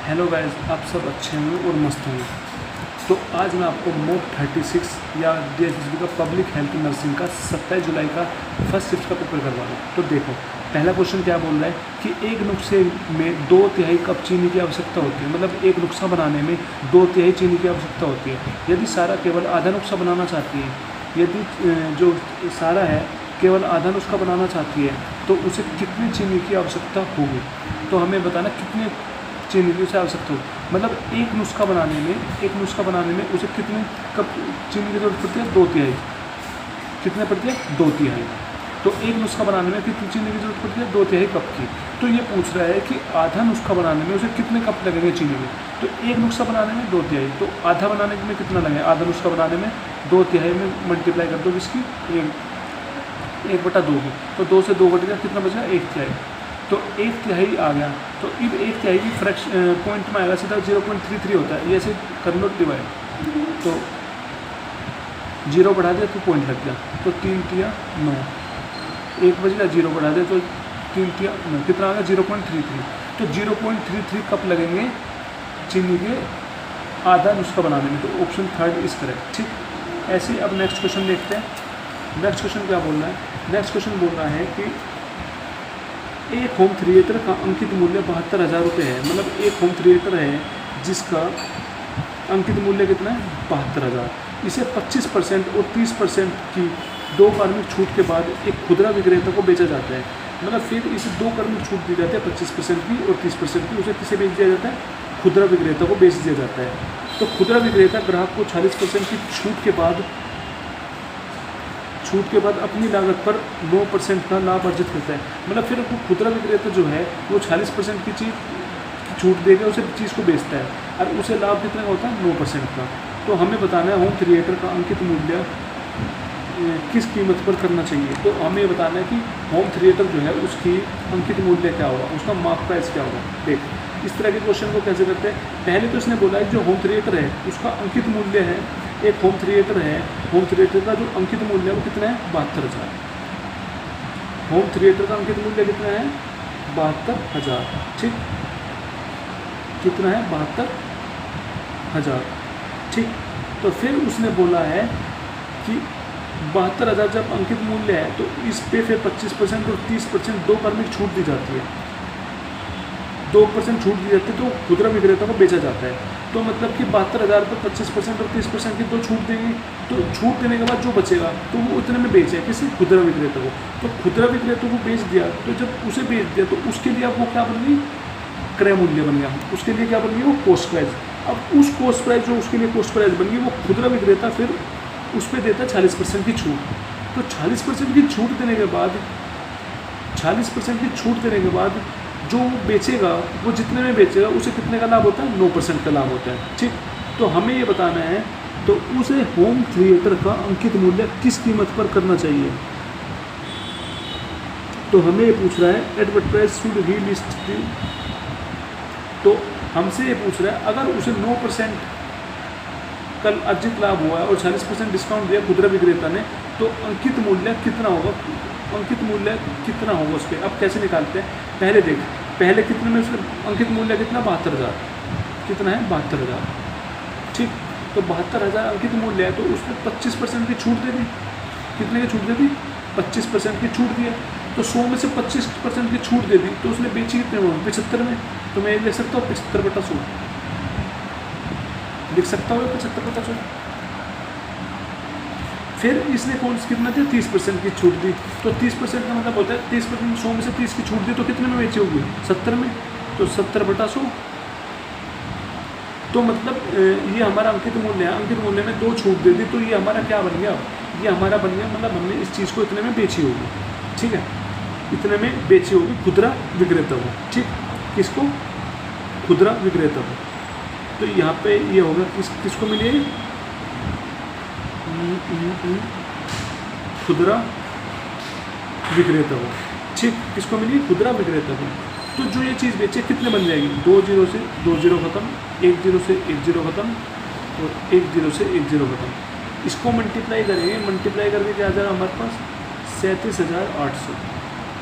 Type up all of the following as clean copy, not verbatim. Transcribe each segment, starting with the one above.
Hello guys, आप सब अच्छे होंगे और मस्त होंगे। तो आज मैं आपको मोड 36 या DSSB का पब्लिक हेल्थ नर्सिंग का 27 जुलाई का फर्स्ट शिफ्ट का पेपर करवा दूँ। तो देखो, पहला क्वेश्चन क्या बोल रहा है कि एक नुस्खे में 2/3 कप चीनी की आवश्यकता होती है। मतलब एक नुस्खा बनाने में 2/3 चीनी की आवश्यकता होती है। यदि सारा केवल आधा नुस्खा बनाना चाहती है, यदि जो सारा है केवल आधा नुस्खा बनाना चाहती है, तो उसे कितनी चीनी की आवश्यकता होगी। तो हमें बताना कितने चीनी की उसे आवश्यकता होगी। मतलब एक नुस्खा बनाने में उसे कितने कप चीनी की जरूरत पड़ती है? 2/3। कितने पड़ती है? 2/3। तो एक नुस्खा बनाने में कितनी चीनी की जरूरत पड़ती है? 2/3 कप की। तो ये पूछ रहा है कि आधा नुस्खा बनाने में उसे कितने कप लगेंगे चीनी के। तो एक नुस्खा बनाने में 2/3, तो आधा बनाने में कितना लगेगा? आधा नुस्खा बनाने में 2/3 में मल्टीप्लाई कर दो किसकी? 1/2 की। तो 2 से 2 घट गया, कितना बचा? 1/3। तो 1/3 आ गया। तो अब 1/3 भी फ्रैक्शन पॉइंट में आएगा, सीधा 0.33 होता है। ये ऐसे कर लो डिवाइड, तो 0 बढ़ा दिया तो पॉइंट लग गया। तो 3×3 9, 1 बज गया, 0 बढ़ा दिया तो 3×3 9, कितना आ गया? 0.33। तो 0.33 कप लगेंगे चीनी के आधा नुस्खा बनाने में। तो ऑप्शन 3 इज करेक्ट। ठीक, ऐसे ही अब नेक्स्ट क्वेश्चन देखते हैं। नेक्स्ट क्वेश्चन क्या बोल रहा है? नेक्स्ट क्वेश्चन बोल रहा है कि एक होम थिएटर का अंकित मूल्य 72,000 रुपये है। मतलब एक होम थिएटर है जिसका अंकित मूल्य कितना है? 72,000। इसे 25% और 30% की 2 कार्मिक छूट के बाद एक खुदरा विक्रेता को बेचा जाता है। मतलब फिर इसे 2 कार्मिक छूट दी जाती है, 25% की और 30% की। उसे किसे बेच दिया जाता है? खुदरा विक्रेता को बेच दिया जाता है। तो खुदरा विक्रेता ग्राहक को 40% की छूट के बाद अपनी लागत पर 9% का लाभ अर्जित करता है। मतलब फिर वो खुदरा विक्रेता जो है वो 40% की चीज़ की छूट देकर उसे चीज़ को बेचता है, और उसे लाभ कितना का होता है? 9% का। तो हमें बताना है होम थिएटर का अंकित मूल्य किस कीमत पर करना चाहिए। तो हमें बताना है कि होम थिएटर जो है उसकी अंकित मूल्य क्या होगा, उसका मार्क प्राइस क्या होगा। देख, इस तरह के क्वेश्चन को कैसे करते हैं? पहले तो इसने बोला है जो होम थिएटर है उसका अंकित मूल्य है, एक होम थिएटर है, होम थिएटर का जो अंकित मूल्य है वो कितना है? 72,000। होम थिएटर का अंकित मूल्य कितना है? 72,000। ठीक, कितना है? 72,000। ठीक, तो फिर उसने बोला है कि 72,000 जब अंकित मूल्य है तो इस पे फिर 25% और 30% 2 कार्मिक छूट दी जाती है। 2% छूट दी जाती है तो खुदरा विक्रेता को बेचा जाता है। तो मतलब कि 72,000 पर 25% और 30% की 2 छूट देंगे। तो छूट देने के बाद जो बचेगा तो वो उतने में बेचे किसी खुदरा विक्रेता को। तो खुदरा विक्रेता को बेच दिया, तो जब उसे बेच दिया तो उसके लिए अब वो क्या बन गई? क्रय मूल्य बन गया। उसके लिए क्या बन गई? वो कॉस्ट प्राइस। अब उस कॉस्ट प्राइस जो उसके लिए कॉस्ट प्राइस बन गई, वो खुदरा विक्रेता फिर उस पर देता है 40% की छूट। तो 40% की छूट देने के बाद 40% की छूट देने के बाद जो बेचेगा वो जितने में बेचेगा उसे कितने का लाभ होता है? 9% का लाभ होता है। ठीक, तो हमें ये बताना है तो उसे होम थिएटर का अंकित मूल्य किस कीमत पर करना चाहिए। तो हमें ये पूछ रहा है एडवर्टाइज शुड ही लिस्ट। तो हमसे ये पूछ रहा है अगर उसे 9% कल अर्जित लाभ हुआ है और 40% डिस्काउंट दिया खुदरा विक्रेता ने, तो अंकित मूल्य कितना होगा? अंकित मूल्य कितना होगा उस पर? अब कैसे निकालते हैं? पहले देख, पहले कितने में उसका अंकित मूल्य कितना? 72,000। कितना है? 72,000। ठीक, तो 72,000 अंकित मूल्य है तो उसमें 25% की छूट दे दी। कितने की छूट दे दी? 25% की छूट दिया। तो 100 में से 25% की छूट दे दी तो उसने बेची कितने में? 75 में। तो मैं लिख सकता हूँ 75/100 लिख सकता हूँ, 75/100। फिर इसने कौन कितना दिया? 30% की छूट दी। तो 30% का मतलब होता है 30%, 100 में से 30 की छूट दी तो कितने में बेची होगी? 70 में। तो 70/100। तो मतलब ये हमारा अंकित मूल्य है। अंकित मूल्य में 2 छूट दे दी तो ये हमारा क्या बन गया? ये हमारा बन गया, मतलब हमने इस चीज़ को इतने में बेची होगी। ठीक है, इतने में बेची होगी खुदरा विक्रेता को। ठीक, किसको? खुदरा विक्रेता को। तो यहाँ पे ये होगा किसको मिली? खुदरा विक्रेता को। ठीक, किसको मिली? खुदरा विक्रेता को। तो जो ये चीज़ बेचे कितने बन जाएगी? 2 0 से 2 0 खत्म, 1 0 से 1 0 खत्म और 1 0 से 1 0 खत्म। इसको मल्टीप्लाई करेंगे, मल्टीप्लाई करके क्या आ जाएगा हमारे पास? 37,800।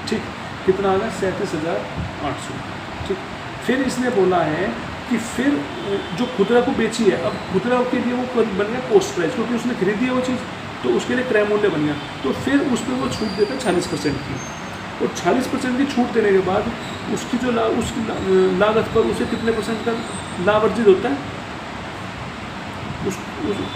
ठीक, कितना आ गया? 37,800। ठीक, फिर इसने बोला है कि फिर जो खुदरा को बेची है, अब खुदरा के लिए वो बन गया कॉस्ट प्राइस, क्योंकि उसने खरीदी है वो चीज़, तो उसके लिए क्रय मूल्य बन गया। तो फिर उस पर वो छूट देता है 40% की, और 40% की छूट देने के बाद उसकी जो उसकी लागत पर उसे कितने % का लाभ अर्जित होता है, उस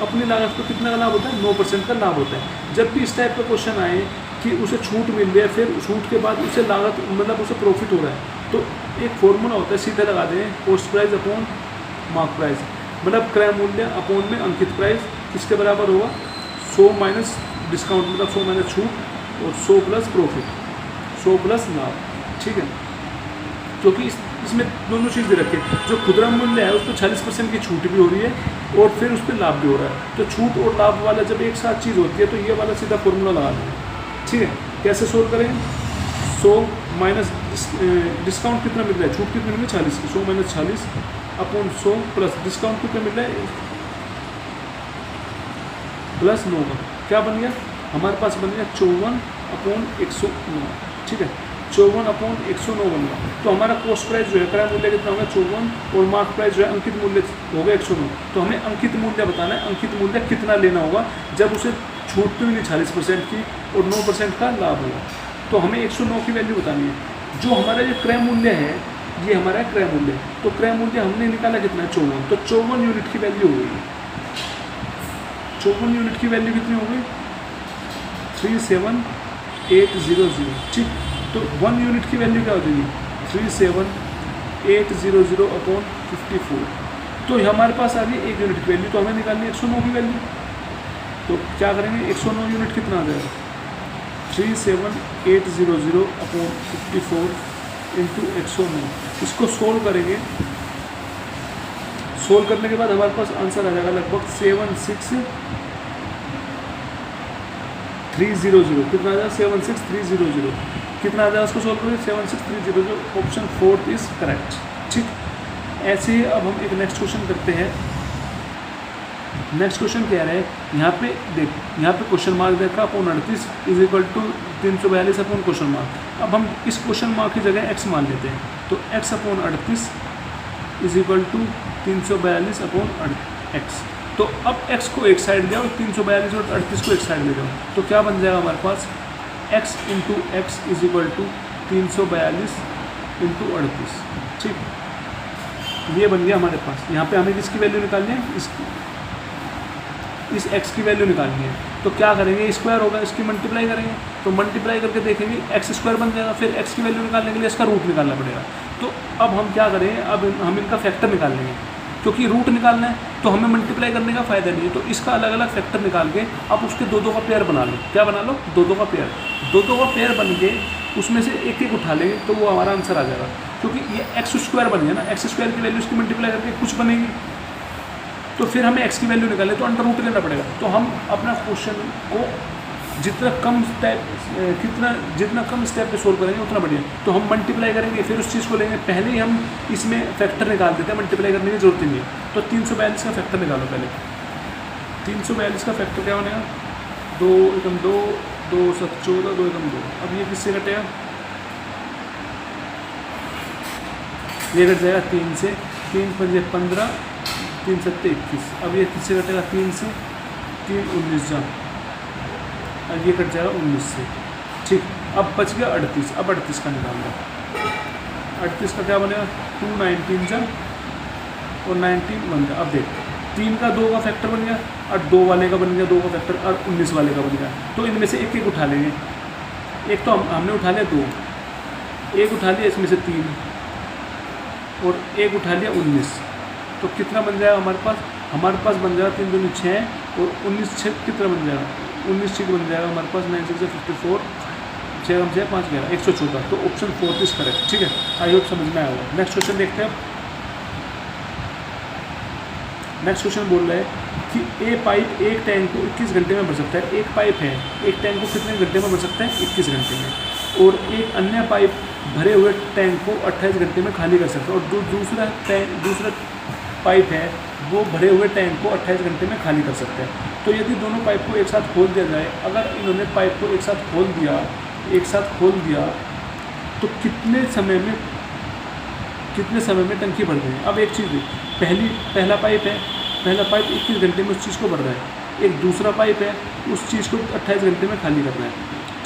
अपनी लागत पर कितने का लाभ होता है, 9% का लाभ होता है। जब भी इस टाइप का क्वेश्चन आए कि उसे छूट मिल रही है, फिर छूट के बाद उसे लागत मतलब उसे प्रॉफिट हो रहा है, तो एक फॉर्मूला होता है, सीधे लगा दें, cost price upon mark price, मतलब क्रय मूल्य अपॉन में अंकित प्राइस किसके बराबर होगा, 100 माइनस डिस्काउंट, मतलब 100 माइनस छूट, और 100 प्लस प्रॉफिट, 100 प्लस लाभ। ठीक है, क्योंकि इसमें दोनों चीज़ दे रखी है, जो खुदरा मूल्य है उस पर 40% की छूट भी हो रही है, और फिर उस पर लाभ भी हो रहा है। तो छूट और लाभ वाला जब एक साथ चीज़ होती है, तो ये वाला सीधा फॉर्मूला लगा दें। ठीक है, कैसे सोल्व करेंगे, 100 माइनस डिस्काउंट कितना मिल रहा है, छूट कितनी मिल रही है, 40 की, 100 माइनस 40 अपॉन 100 प्लस डिस्काउंट कितना मिल रहा है, प्लस 9 का, क्या बन गया हमारे पास, बन गया 54 अपॉन 109। ठीक है, 54 अपॉन 109 बन गया। तो हमारा कॉस्ट प्राइस जो है, क्रय मूल्य कितना होगा 54, और मार्क प्राइस जो है अंकित मूल्य हो गया 109। तो हमें अंकित मूल्य बताना है, अंकित मूल्य कितना लेना होगा जब उसे छूट तो मिली 40% की और 9% का लाभ होगा। तो हमें 109 की वैल्यू बतानी है। जो हमारा जो क्रय मूल्य है, ये हमारा क्रय मूल्य, तो क्रय मूल्य हमने निकाला कितना है, 54, तो 54 यूनिट की वैल्यू हो गई, 54 यूनिट की वैल्यू कितनी हो गई, 37800। ठीक, तो 1 यूनिट की वैल्यू क्या हो जाएगी, 37800 अपॉन 54। तो हमारे पास आ गई 1 यूनिट की वैल्यू, तो हमें निकालनी है 109 की वैल्यू। तो क्या करेंगे, 109 यूनिट कितना आ जाएगा, 37800 अपॉन 54 इंटू 109। इसको सोल्व करेंगे, सोल्व करने के बाद हमारे पास आंसर आ जाएगा लगभग 76300। कितना आ जाएगा, 76300 कितना आ जाएगा, उसको सोल्व करेंगे 76300, ऑप्शन 4 इज करेक्ट। ठीक, ऐसे ही अब हम एक नेक्स्ट क्वेश्चन करते हैं। नेक्स्ट क्वेश्चन कह रहे हैं, यहाँ पे देख, यहाँ पे क्वेश्चन मार्क देखा upon 38 is equal to 342 upon question mark. अब हम इस क्वेश्चन मार्क की जगह x मान लेते हैं, तो x upon 38 is equal to 342 upon x। तो अब x को एक साइड ले जाओ, 342 और 38 को एक साइड ले जाओ, तो क्या बन जाएगा हमारे पास, x into x is equal to 342 into 38। ठीक, ये बन गया हमारे पास। यहाँ पे हमें किसकी वैल्यू निकालनी है, इस x की वैल्यू निकालनी है। तो क्या करेंगे, स्क्वायर होगा, इसकी मल्टीप्लाई करेंगे, तो मल्टीप्लाई करके देखेंगे x स्क्वायर बन जाएगा। फिर x की वैल्यू निकालने के लिए इसका रूट निकालना पड़ेगा। तो अब हम क्या करेंगे, अब हम इनका फैक्टर निकाल लेंगे, क्योंकि रूट निकालना है तो हमें मल्टीप्लाई करने का फ़ायदा नहीं है। तो इसका अलग अलग फैक्टर निकाल के आप उसके दो का पेयर बना लो। क्या बना लो, दो का पेयर। दो का पेयर बन के उसमें से एक एक उठा लेंगे, तो वो हमारा आंसर आ जाएगा। क्योंकि ये एक्स स्क्वायर बन गया ना, एक्स स्क्वायर की वैल्यू इसकी मल्टीप्लाई करके कुछ बनेगी, तो फिर हमें एक्स की वैल्यू निकालनी है, तो अंडर रूट लेना पड़ेगा। तो हम अपना क्वेश्चन को जितना कम स्टेप पे सोल्व करेंगे उतना बढ़िया। तो हम मल्टीप्लाई करेंगे, फिर उस चीज़ को लेंगे। पहले ही हम इसमें फैक्टर निकाल देते हैं, मल्टीप्लाई करने की जरूरत ही नहीं है। तो 342 का फैक्टर निकालो पहले। 342 का फैक्टर क्या बनेगा, 2 एकम 2, 2 7 14, 2 एकम 2। अब ये किससे कटेगा, ये कट जाएगा 3 से, 3 पंजे 15, 3 7 21। अब ये किससे कटेगा, 3 से, 3 19 जा, और ये कट जाएगा 19 से। ठीक, अब बच गया 38। अब 38 का निकालना, 38 का क्या बनेगा, 2 19 जा और 19 बन गया। अब देख, 3 का 2 का फैक्टर बन गया, और 2 वाले का बन गया 2 का फैक्टर, और 19 वाले का बन गया। तो इनमें से एक एक उठा लेंगे। एक तो हमने उठा लिया 2, एक उठा लिया इसमें से 3, और एक उठा लिया 19। तो कितना बन जाएगा हमारे पास, बन जाएगा 3 दूनी 6, और 19 6 कितना बन जाएगा, 19 6 बन जाएगा हमारे पास 9 6 54, 6 हम 6 5 11 114। तो ऑप्शन 4 इज करेक्ट। ठीक है, आई होप समझ में आया होगा। नेक्स्ट क्वेश्चन देखते हैं। नेक्स्ट क्वेश्चन बोल रहा है कि ए पाइप एक टैंक को 21 घंटे में भर सकता है। एक पाइप है, एक टैंक को कितने घंटे में भर सकता है, 21 घंटे में। और एक अन्य पाइप भरे हुए टैंक को 28 घंटे में खाली कर सकता है। और दूसरा पाइप है, वो भरे हुए टैंक को 28 घंटे में खाली कर सकते हैं। तो यदि दोनों पाइप को एक साथ खोल दिया जाए, अगर इन्होंने पाइप को एक साथ खोल दिया, तो कितने समय में कितने समय में टंकी भर दें। अब एक चीज़ पहला पाइप है, पहला पाइप 21 घंटे में उस चीज़ को भर रहा है। एक दूसरा पाइप है, उस चीज़ को 28 घंटे में खाली करना है।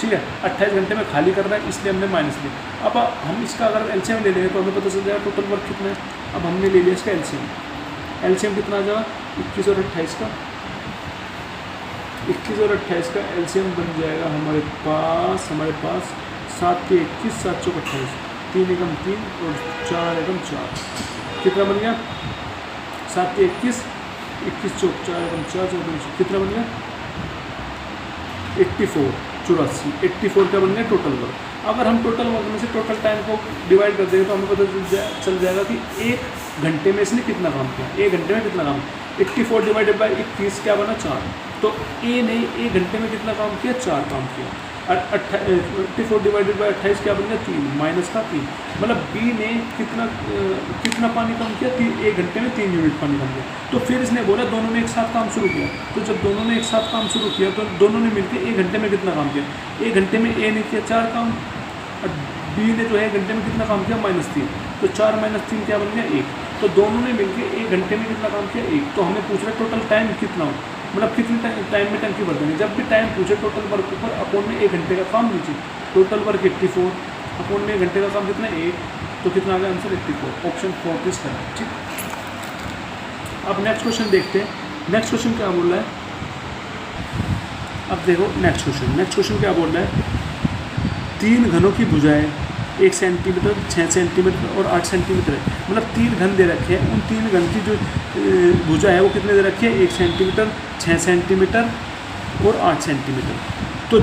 ठीक है, 28 घंटे में खाली कर रहा है, इसलिए हमने माइनस लिया। अब हम इसका अगर एलसीएम ले लेंगे तो हमें पता चल जाएगा टोटल वर्क कितना है। अब हमने ले लिया इसका एलसीएम कितना आ जाएगा 21 और 28 का। 21 और 28 का एलसीएम बन जाएगा हमारे पास 7 के 21 7 चौक 28, 3 एकम 3 और 4 एकम 4। कितना बन गया 7 के 21 21 चौक 4 एकम 4 14, कितना बन गया 84 का बन गया टोटल वर्क। अगर हम टोटल वर्क में से टोटल टाइम को डिवाइड कर देंगे तो हमें पता चल जाएगा कि 1 घंटे में इसने कितना काम किया। 1 घंटे में कितना काम, 84 डिवाइडेड बाई 21 क्या बना 4। तो ए ने 1 घंटे में कितना काम किया 4 काम किया। और 84 डिवाइडेड बाई 28 क्या बन गया 3 माइनस का 3, मतलब बी ने कितना पानी कम किया 1 घंटे में 3 यूनिट पानी कम किया। तो फिर इसने बोला दोनों ने एक साथ काम शुरू किया। तो जब दोनों ने एक साथ काम शुरू किया तो दोनों ने मिलकर 1 घंटे में कितना काम किया। 1 घंटे में ए ने किया 4 काम और बी ने जो है 1 घंटे में कितना काम किया -3। तो 4 - 3 क्या बन गया 1। तो दोनों ने मिलकर 1 घंटे में कितना काम किया 1। तो हमें पूछ रहा है टोटल टाइम कितना हो, मतलब कितने टाइम में टंकी भर देंगे। जब भी टाइम पूछे टोटल वर्क ऊपर अपोन में 1 घंटे का काम नीचे। टोटल वर्क 84 अपोन में 1 घंटे का काम कितना 1। तो कितना आ गया आंसर 84, ऑप्शन 4 इज करेक्ट। ठीक, अब नेक्स्ट क्वेश्चन देखते हैं। नेक्स्ट क्वेश्चन क्या बोल रहा है, अब देखो नेक्स्ट क्वेश्चन क्या बोल रहा है। 3 घनों की भुजाएं 1 सेंटीमीटर 6 सेंटीमीटर और 8 सेंटीमीटर है। मतलब 3 घन दे रखे हैं, उन 3 घन की जो भुजा है वो कितने दे रखे हैं 1 सेंटीमीटर 6 सेंटीमीटर और 8 सेंटीमीटर। तो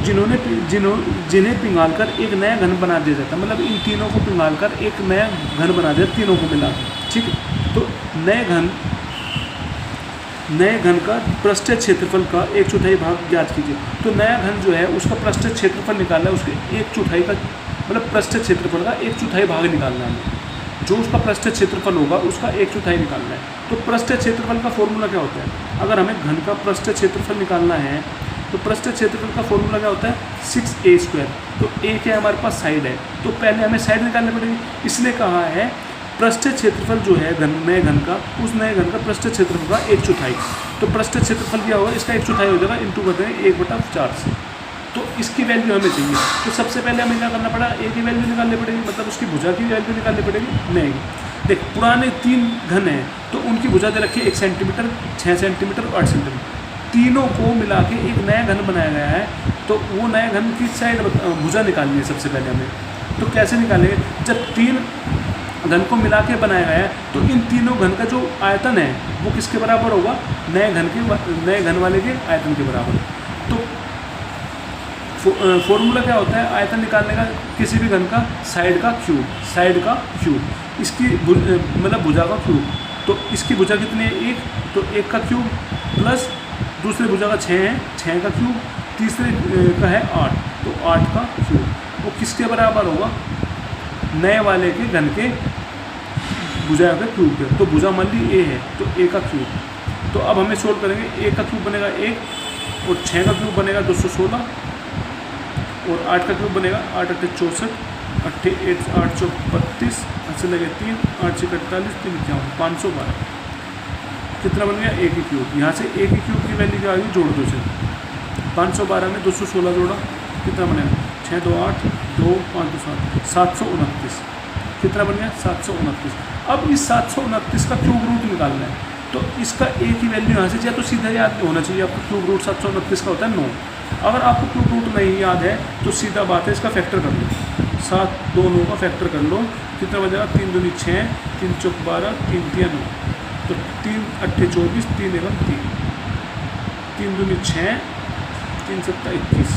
जिन्हें पिघालकर एक नया घन बना दिया जाता है, मतलब इन तीनों को पिघालकर एक नया घन बना दिया तीनों को मिला। ठीक, तो नए घन का पृष्ठीय क्षेत्रफल का 1/4 भाग ज्ञात कीजिए। तो नया घन जो है उसका पृष्ठीय क्षेत्रफल निकालना है, उसके 1/4 का मतलब पृष्ठीय क्षेत्रफल का 1/4 भाग निकालना है। जो उसका पृष्ठीय क्षेत्रफल होगा उसका 1/4 निकालना है। तो पृष्ठीय क्षेत्रफल का फॉर्मूला क्या होता है, अगर हमें घन का पृष्ठीय क्षेत्रफल निकालना है तो पृष्ठीय क्षेत्रफल का फॉर्मूला क्या होता है 6a²। तो a क्या हमारे पास साइड है, तो पहले हमें साइड निकालनी पड़ेगी। इसलिए कहा है पृष्ठीय क्षेत्रफल जो है नए घन का, उस नए घन का पृष्ठीय क्षेत्रफल का 1/4। तो पृष्ठीय क्षेत्रफल क्या होगा, इसका 1/4 हो जाएगा, इंटू कर देंगे 1/4 से। तो इसकी वैल्यू हमें चाहिए। तो सबसे पहले हमें क्या करना पड़ा, ए की वैल्यू निकालनी पड़ेगी, मतलब उसकी भुजा की वैल्यू निकालनी पड़ेगी। नहीं, देख पुराने 3 घन हैं तो उनकी भुजा दे रखी है 1 सेंटीमीटर 6 सेंटीमीटर और 8 सेंटीमीटर। तीनों को मिला के एक नया घन बनाया गया है। तो वो नया घन की साइड भुजा निकालनी है सबसे पहले हमें। तो कैसे निकालेंगे, जब 3 घन को मिला के बनाया गया है तो इन तीनों घन का जो आयतन है वो किसके बराबर होगा, नए घन वाले के आयतन के बराबर। तो फॉर्मूला क्या होता है आयतन निकालने का, किसी भी घन का साइड का क्यूब, इसकी मतलब भुजा का क्यूब। तो इसकी भुजा कितनी है 1, तो 1 का क्यूब प्लस दूसरे भुजा का 6 है 6 का क्यूब, तीसरे का है 8 तो 8 का क्यूब। वो किसके बराबर होगा, नए वाले के घन के भुजा का क्यूब के। तो भुजा मान ली a है तो a का क्यूब। तो अब हमें सोल्व करेंगे, a का क्यूब बनेगा 1 और 6 का क्यूब बनेगा 216 और 8 का क्यूब बनेगा 8 × 8 = 64, 8 × 32, अच्छे लगे 3, 8 × 48, 3 × 512। कितना बन गया a की क्यूब। यहाँ से a की क्यूब की वैल्यू क्या आ गई, जोड़ दो से 512 में 216 जोड़ा कितना बनेगा 6 2 8 2 5 2 7 729। कितना बन गया 729। अब इस 729 का क्यूब रूट निकालना है। तो इसका a की वैल्यू यहाँ से या तो सीधा याद होना चाहिए आपको, क्यूब रूट 729 का होता है 9। अगर आपको क्यूब रूट नहीं याद है तो सीधा बात है इसका फैक्टर कर लो, 7 2 9 का फैक्टर कर लो। कितना बन जाएगा 3 दूनी 6 3 चौक 12 3 3 9। तो 3 8 24 3 1 3, 3 दूनी 6 3 7 21,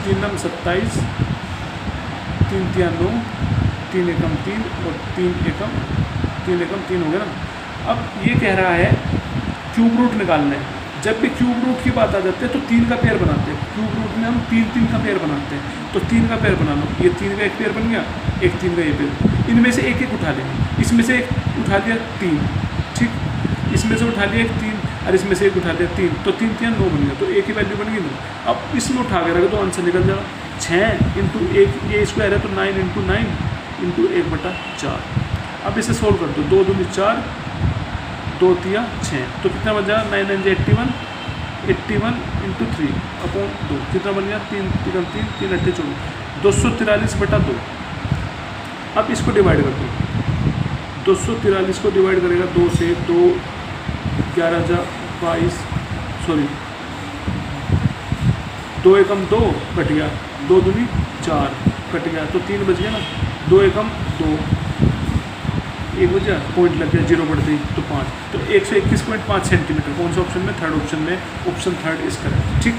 3 9 27, 3 3 9, 3 1 3 और 3 1 3 हो गया ना। अब ये कह रहा है क्यूब रूट निकालना है। जब भी क्यूब रूट की बात आ जाती है तो 3 का पेयर बनाते हैं। क्यूब रूट में हम 3 का पेयर बनाते हैं। तो 3 का पेयर बना लो, ये 3 का एक पेयर बन गया, एक 3 का ये पेयर। इनमें से एक उठा लेंगे, इसमें से एक उठा लिया 3, ठीक, इसमें से उठा लिया एक 3 और इसमें से एक उठा लिया 3, तो 3 3 9 बन गया। तो a की वैल्यू बन गई 9। अब इसमें उठा के रखे तो आंसर निकल जाएगा 6 × 1 a² है तो 9 × 9 × 1/4। अब इसे सोल्व कर दो, 2 दूनी 4, 2 तिया 6, तो कितना बन जाएगा 9 9 81, 81 इंटू 3 अपॉन 2 कितना बन गया 3 3 3 3 8 24, 243/2। अब इसको डिवाइड कर दो, 243 को डिवाइड करेगा 2 से, 2 11 जा 22, सॉरी 2 एकम 2 कट गया, 2 दूनी 4 कट गया, तो 3 बच गया ना, 2 एकम 2, 1 बचा, पॉइंट लग गया 0 बढ़ते ही, तो 5, तो 121.5 सेंटीमीटर। कौन सा ऑप्शन में? थर्ड ऑप्शन में, ऑप्शन थर्ड इज करेक्ट। ठीक,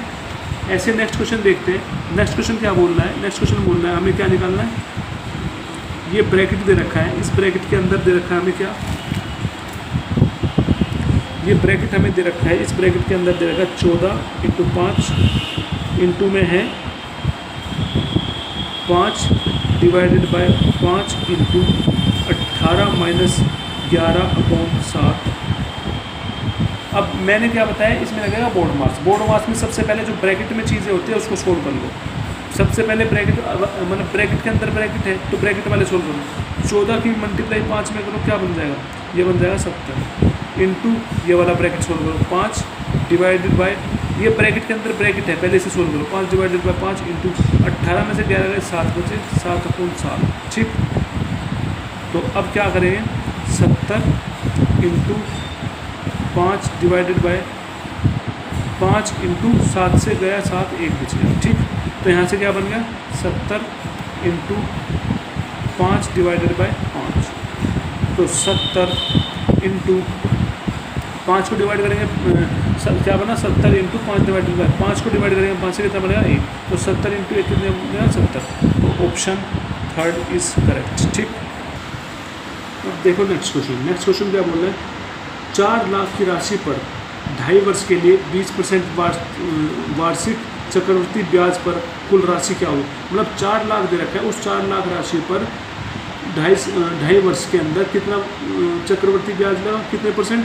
ऐसे नेक्स्ट क्वेश्चन देखते हैं। नेक्स्ट क्वेश्चन क्या बोल रहा है? नेक्स्ट क्वेश्चन बोल रहा है हमें क्या निकालना है, ये ब्रैकेट दे रखा है, इस ब्रैकेट के अंदर दे रखा है हमें क्या, ये ब्रैकेट हमें दे रखा है, इस ब्रैकेट के अंदर दे रखा है 14 इंटू 5 इंटू में है 5 divided by 5 into 18 minus 11 upon 7। अब मैंने क्या बताया, इसमें लगेगा बोर्ड मास। बोर्ड मास में सबसे पहले जो ब्रैकेट में चीज़ें होती है उसको सोल्व कर लो। सबसे पहले ब्रैकेट, मतलब ब्रैकेट के अंदर ब्रैकेट है तो ब्रैकेट वाले सोल्व करो। 14 की मल्टीप्लाई 5 में करो, क्या बन जाएगा, ये बन जाएगा 70 इंटू ये वाला ब्रैकेट सोल्व करो 5 डिवाइडेड बाय, ये ब्रैकेट के अंदर ब्रैकेट है पहले से सोल्व करो, 5 डिवाइडेड बाय 5 इंटू 18 में से 11 गए 7 बचे, 7 अपॉन 7। ठीक, तो अब क्या करेंगे, 70 इंटू 5 डिवाइडेड बाय 5 इंटू 7 से गया 7, 1 बच गया। ठीक, तो यहाँ से क्या बन गया 70 इंटू 5 डिवाइडेड बाय 5, तो 70 इंटू 5 को डिवाइड करेंगे, क्या बना 70 इंटू 5 डिवाइडेड बाय 5 को डिवाइड करेंगे 5 से कितना बनेगा 1, तो 70 इंटू 1 कितने बनेगा 70, तो ऑप्शन थर्ड इज करेक्ट। ठीक, अब देखो नेक्स्ट क्वेश्चन। नेक्स्ट क्वेश्चन क्या बोल रहे हैं, 4 लाख की राशि पर 2.5 वर्ष के लिए 20% वार्षिक चक्रवृद्धि ब्याज पर कुल राशि क्या होगी। मतलब 4 लाख दे रखा है, उस 4 लाख राशि पर 2.5 वर्ष के अंदर कितना चक्रवृद्धि ब्याज लगा, कितने परसेंट,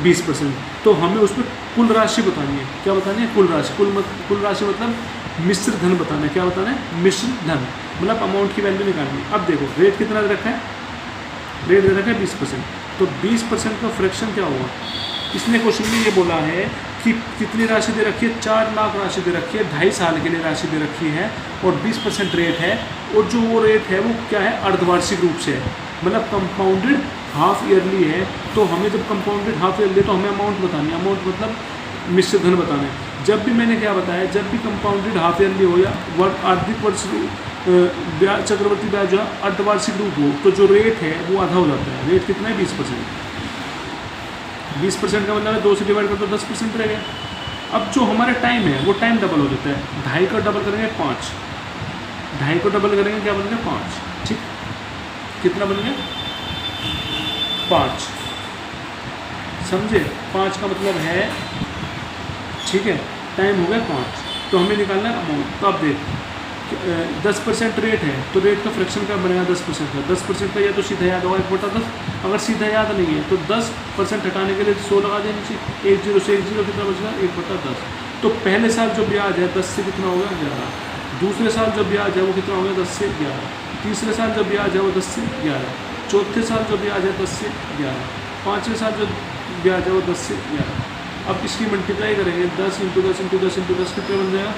20%। तो हमें उसमें कुल राशि बतानी है। क्या बतानी है, कुल राशि। कुल राशि मतलब मिश्र धन बताना है। क्या बताना है, मिश्र धन, मतलब अमाउंट की वैल्यू निकालनी है। अब देखो रेट कितना दे रखा है, रेट दे रखा है 20%, तो 20% का फ्रैक्शन क्या होगा। इसने क्वेश्चन में ये बोला है कि कितनी राशि दे रखी है, 4 लाख राशि दे रखी है, 2.5 साल के लिए राशि दे रखी है और 20% रेट है, और जो वो रेट है वो क्या है, अर्धवार्षिक रूप से है, मतलब कंपाउंडेड हाफ ईयरली है। तो हमें जब कंपाउंडेड हाफ ईयरली तो हमें अमाउंट बतानी है, अमाउंट मतलब मिश्र धन बताना है। जब भी मैंने क्या बताया, जब भी कंपाउंडेड हाफ ईयरली हो या आर्थिक वर्ष ब्याज, चक्रवर्ती ब्याज जो है अर्धवार्षिक रूप हो, तो जो रेट है वो आधा हो जाता है। रेट कितना है, 20%। 20% का मतलब है 2 से डिवाइड कर दो 10% रह गया। अब जो हमारा टाइम है वो टाइम डबल हो जाता है, 2.5 का डबल करेंगे 5, 2.5 को डबल करेंगे क्या बन गया 5। ठीक, कितना बन गया 5, समझे, 5 का मतलब है, ठीक है, टाइम हो गया 5, तो हमें निकालना है अमाउंट। तो आप देख 10% रेट है, तो रेट का फ्रैक्शन क्या बनेगा 10% का। 10% का या तो सीधा याद होगा 1/10, अगर सीधा याद नहीं है तो 10% हटाने के लिए 100 लगा देना चाहिए, 1 0 से 1 0 कितना बचेगा 1/10। तो पहले साल जो ब्याज है 10 से कितना होगा 11, दूसरे साल जो ब्याज है वो कितना होगा 10 से 11, तीसरे साल जो ब्याज है वो 10 से 11, चौथे साल जो ब्याज है 10 से 11, पाँचवें साल जो ब्याज है वो 10 से 11। अब इसकी मल्टीप्लाई करेंगे 10 इंटू 10 इंटू 10 इंटू 10 कितने बन जाएगा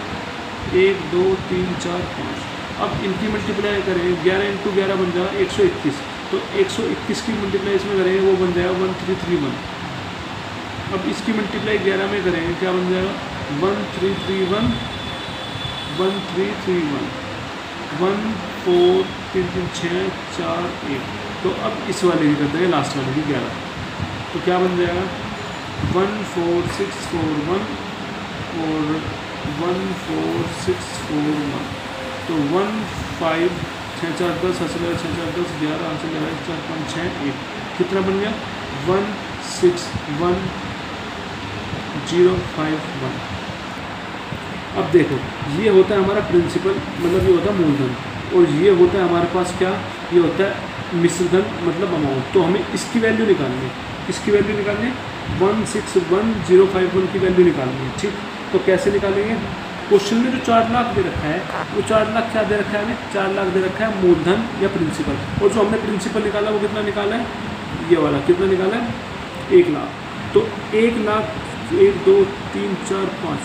1 2 3 4 5। अब इनकी मल्टीप्लाई करेंगे 11 इंटू 11 बन जाएगा 121, तो 121 की मल्टीप्लाई इसमें करेंगे वो बन जाएगा 1331। अब इसकी मल्टीप्लाई 11 में करेंगे क्या बन जाएगा 1331, 1331, 1 4 3 3 6 4 1। तो अब इस वाले की कर देंगे लास्ट वाले की 11, तो क्या बन जाएगा 14641 और 14641, तो 1 5 6 4 10 हासिल है 6 4 10 11 हासिल है 4 5 6 1, कितना बन गया 161051। अब देखो ये होता है हमारा प्रिंसिपल, मतलब ये होता है मूलधन, और ये होता है हमारे पास क्या, ये होता है मिश्रधन मतलब अमाउंट। तो हमें इसकी वैल्यू निकालनी है, इसकी वैल्यू निकालनी है 161051 की वैल्यू निकालनी है। ठीक, तो कैसे निकालेंगे, क्वेश्चन में जो 4 लाख दे रखा है वो 4 लाख क्या दे रखा है हमें, 4 लाख दे रखा है मूलधन या प्रिंसिपल, और जो हमने प्रिंसिपल निकाला वो कितना निकाला है, ये वाला कितना निकाला है 1 लाख। तो 1 लाख 1 2 3 4 5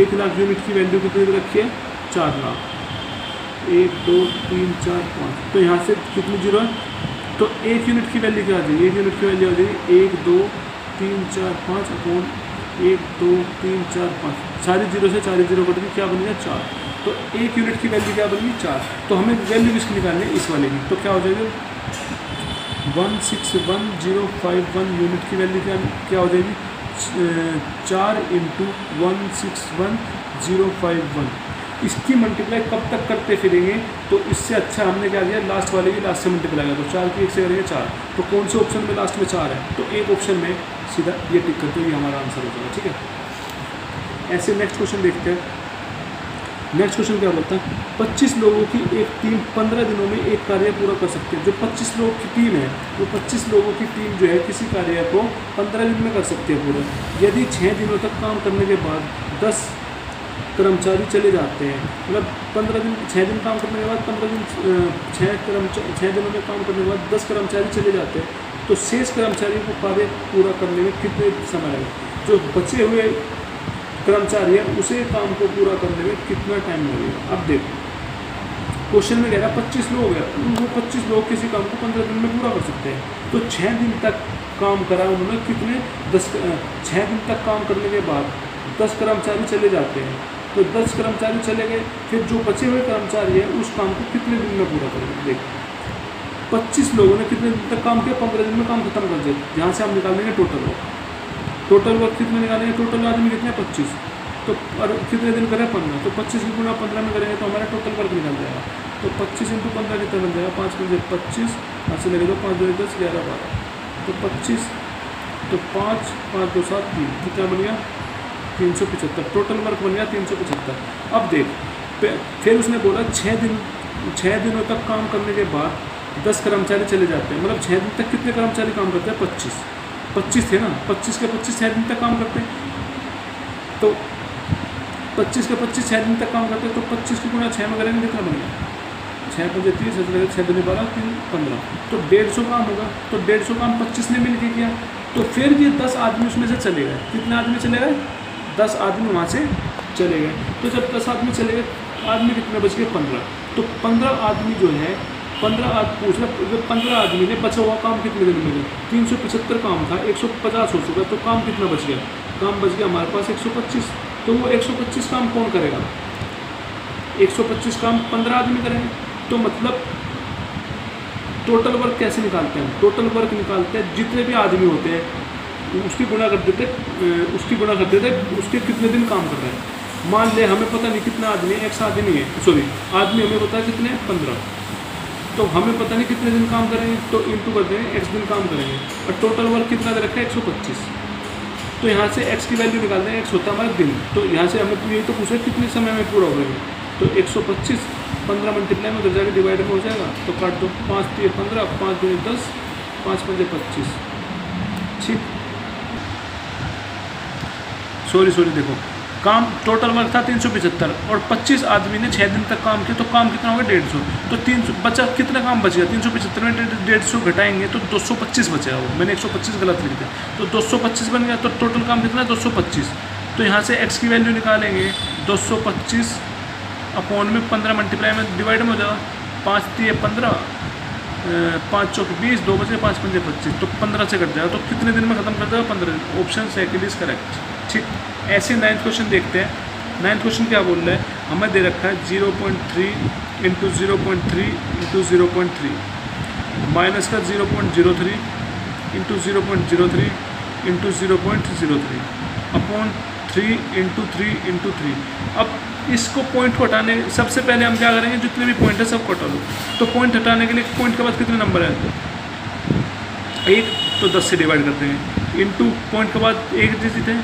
1 लाख यूनिट की वैल्यू कितनी दे रखी है 4 लाख, 1 2 3 4 5, तो यहाँ से कितनी जीरो है, तो 1 यूनिट की वैल्यू क्या आ जाएगी, 1 यूनिट की वैल्यू आ जाएगी 1 2 3 4 5 अपॉन 1 2 3 4 5, सारी जीरो से 4 जीरो कट गई, क्या बनेगा 4, तो 1 यूनिट की वैल्यू क्या बनेगी 4। तो हमें वैल्यू किसकी निकालनी है, इस वाले की, तो क्या हो जाएगा 161,051 यूनिट की वैल्यू क्या हो जाएगी 4 × 161,051। इसकी मल्टीप्लाई कब तक करते फिरेंगे, तो इससे अच्छा हमने क्या किया, लास्ट वाले की लास्ट से मल्टीप्लाई किया, तो 4 की 1 से करेंगे 4, तो कौन से ऑप्शन में लास्ट में 4 है, तो एक ऑप्शन में सीधा ये टिक करते हुए हमारा आंसर हो जाएगा। ठीक है, ऐसे नेक्स्ट क्वेश्चन देखते हैं। नेक्स्ट क्वेश्चन क्या बोलता है, 25 लोगों की एक टीम 15 दिनों में एक कार्य पूरा कर सकती है। जो 25 लोगों की टीम है, वो 25 लोगों की टीम जो है किसी कार्य को 15 दिन में कर सकती है पूरा। यदि 6 दिनों तक काम करने के बाद 10 कर्मचारी चले जाते हैं, मतलब 15 दिन 6 दिन काम करने के बाद 15 दिन 6 दिनों में काम करने के बाद 10 कर्मचारी चले जाते हैं, तो शेष कर्मचारियों को कार्य पूरा करने में कितने समय लगेगा। जो बचे हुए कर्मचारी है उसे काम को पूरा करने में कितना टाइम लगेगा। अब देखो क्वेश्चन में कह रहा है 25 लोग हैं, वो 25 लोग किसी काम को 15 दिन में पूरा कर सकते हैं, तो 6 दिन तक काम करा उन्होंने, कितने 6 दिन तक काम करने के बाद 10 कर्मचारी चले जाते हैं, तो 10 कर्मचारी चले गए, फिर जो बचे हुए कर्मचारी है उस काम को कितने दिन में पूरा करेंगे। देखो 25 लोगों ने कितने दिन तक काम किया, 15 दिन में काम खत्म कर दिया। यहाँ से हम निकाल देंगे टोटल वर्क, टोटल वर्क कितने निकालेंगे, टोटल आदमी कितने 25, तो और कितने दिन करें 15, तो 25 की गुणा 15 में करेंगे तो हमारा टोटल वर्क निकल जाएगा। तो 25 × 15 कितना बन जाएगा, 5 × 25 ऐसे लगे तो 5 2 10 11 12, तो 25 तो 5 5 2 7 3 कितना बन गया 375, टोटल वर्क बन गया 375। अब देख फिर उसने बोला 6 दिनों तक काम करने के बाद 10 कर्मचारी चले जाते हैं, मतलब 6 दिन तक कितने कर्मचारी काम करते हैं 25 थे ना, 25 के 25 6 दिन तक काम करते हैं, तो 25 के 25 6 दिन तक काम करते हैं, तो 25 की गुणा 6 में करेंगे कितना बनेगा 6 × 5 30 6 × 12 3 15, तो 150 काम होगा, तो 150 काम 25 ने मिल के किया, तो फिर ये 10 आदमी उसमें से चले गए, कितने आदमी चले गए 10 आदमी वहाँ से चले गए, तो जब 10 आदमी चले गए आदमी कितने बच गए 15, तो 15 आदमी जो है 15 आदमी ने बचा हुआ काम कितने दिन में मिले, 375 काम था 150 हो चुका, तो काम कितना बच गया, काम बच गया हमारे पास 125, तो वो 125 काम कौन करेगा, 125 काम 15 आदमी करेंगे। तो मतलब टोटल वर्क कैसे निकालते हैं, टोटल वर्क निकालते हैं जितने भी आदमी होते हैं उसकी गुणा कर देते उसके कितने दिन काम कर रहे हैं। मान ले हमें पता नहीं कितना आदमी है, एक आदमी है, आदमी हमें पता है कितने 15, तो हमें पता नहीं कितने दिन काम करेंगे, तो इंटू कर देंगे x दिन काम करेंगे, और टोटल वर्क कितना दे रखा है 125, तो यहाँ से x की वैल्यू निकाल देंगे, x होता है हमारा दिन, तो यहाँ से हमें यही तो पूछा कितने समय में पूरा हो गया, तो 125 15 मल्टीप्लाई में उधर जाकर डिवाइड में हो जाएगा, तो काट दो 5 3 15 5 2 10 5 5 25, ठीक सॉरी देखो काम टोटल वर्क था 375 और 25 आदमी ने 6 दिन तक काम किया, तो काम कितना होगा 150, तो 300 बचा, कितना काम बच गया 375 में 150 घटाएंगे तो 225 बचेगा, वो मैंने 125 गलत लिख दिया, तो 225 बन गया, तो टोटल काम कितना है 225, तो यहाँ से x की वैल्यू निकालेंगे 225 अपॉन में 15 मल्टीप्लाई में डिवाइड में हो जाएगा, 5 3 15 5 चौक 20 2 बचे 5 5 25, तो 15 से कट जाएगा, तो कितने दिन में खत्म कर देगा 15 दिन, ऑप्शन सेकंड इज करेक्ट। ठीक, ऐसे 9th क्वेश्चन देखते हैं। 9th क्वेश्चन क्या बोल रहा है, हमें दे रखा है 0.3 × 0.3 × 0.3 माइनस का 0.03 × 0.03 × 0.03 अपॉन 3 × 3 × 3। अब इसको पॉइंट को हटाने सबसे पहले हम क्या करेंगे, जितने भी पॉइंट है सबको हटा लो, तो पॉइंट हटाने के लिए पॉइंट के बाद कितने नंबर है 1, तो 10 से डिवाइड कर देंगे, इंटू पॉइंट के बाद 1 डिजिट है,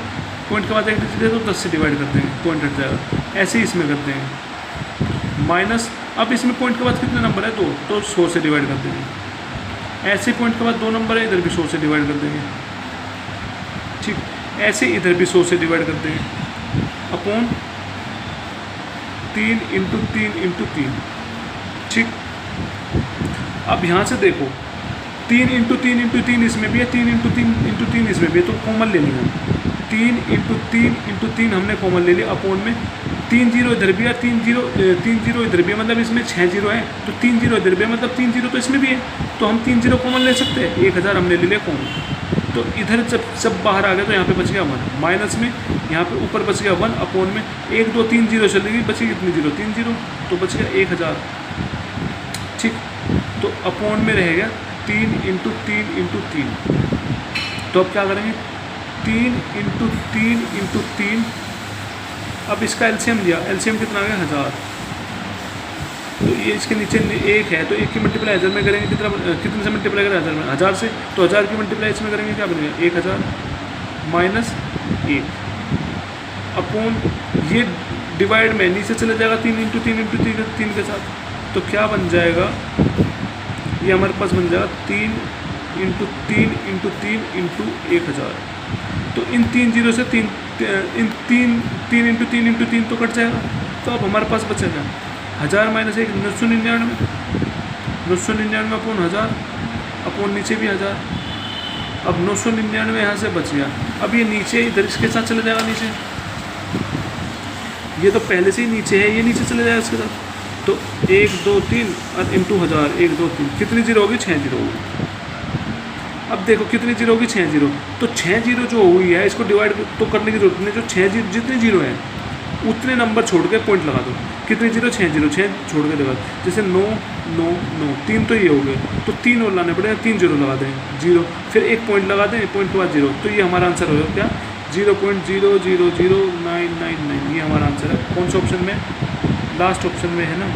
पॉइंट के बाद 1 डिजिट है तो 10 से डिवाइड कर देंगे, पॉइंट हट जाएगा, ऐसे ही इसमें कर देंगे माइनस, अब इसमें पॉइंट के बाद कितने नंबर है 2, तो 100 से डिवाइड कर देंगे, ऐसे पॉइंट के बाद 2 नंबर है इधर भी 100 से डिवाइड कर देंगे, ठीक, ऐसे इधर भी 100 से डिवाइड कर देंगे अपॉन 3 इंटू 3 इंटू 3। ठीक, अब यहाँ से देखो 3 इंटू 3 इंटू 3 इसमें भी है, 3 इंटू 3 इंटू 3 इसमें भी है, तो कॉमन ले लिया। 3 इंटू 3 इंटू 3 हमने कॉमन ले लिया, अपोन में 3 जीरो इधर भी है, 3 जीरो इधर भी है, मतलब इसमें 6 जीरो है, तो 3 जीरो इधर भी है, मतलब 3 जीरो तो इसमें भी है, तो हम 3 जीरो कॉमन ले सकते हैं। 1000 हमने ले लिया कॉमन, तो इधर जब बाहर आ गया तो यहाँ पे बच गया 1, माइनस में यहाँ पे ऊपर बच गया 1, अपोन में 1 2 3 जीरो चली गई, बची कितनी जीरो, 3 जीरो, तो बच गया 1000। ठीक, तो अपोन में रहेगा 3 इंटू 3 इंटू 3। तो अब क्या करेंगे, 3 इंटू 3 इंटू 3। अब इसका एलसीएम लिया, एलसीएम कितना आ गया 1000, तो ये इसके नीचे 1 है, तो 1 की मल्टीप्लाई 1000 में करेंगे, कितने से मल्टीप्लाई करें 1000 में, 1000 से, तो 1000 की मल्टीप्लाई इसमें करेंगे, क्या बनेगा 1000 माइनस 1 अपोन, ये डिवाइड में नीचे चले जाएगा 3 इंटू 3 इंटू 3 के साथ, तो क्या बन जाएगा, ये हमारे पास बन जाएगा 3 इंटू 3 इंटू 3 इंटू 1000। तो इन 3 जीरो से 3 इंटू 3 इंटू 3 तो कट जाएगा, तो अब हमारे पास बचेगा 1000 माइनस 1 999, 999 अपोन 1000, अपोन नीचे भी 1000। अब 999 यहाँ से बच गया, अब ये नीचे इधर इसके साथ चले जाएगा नीचे, ये तो पहले से ही नीचे है, ये नीचे चले जाएगा इसके साथ, तो 1 2 3 और इंटू 1000, 1 2 3, कितनी जीरो होगी, 6 जीरो होगी। अब देखो कितनी जीरो होगी, 6 जीरो, तो 6 जीरो जो हुई है इसको डिवाइड तो करने की जरूरत नहीं, जो 6 जीरो जितने जीरो हैं उतने नंबर छोड़ के पॉइंट लगा दो, कितनी जीरो, 6 जीरो, 6 छोड़ के लगा, जैसे 9 9 9 3 तो ये हो गए, तो 3 और लाने पड़ेगा, 3 जीरो लगा दें, जीरो, फिर एक पॉइंट लगा दें, पॉइंट के बाद जीरो, तो ये हमारा आंसर होगा क्या, 0.000999, ये हमारा आंसर है। कौन सा ऑप्शन में, लास्ट ऑप्शन में है ना।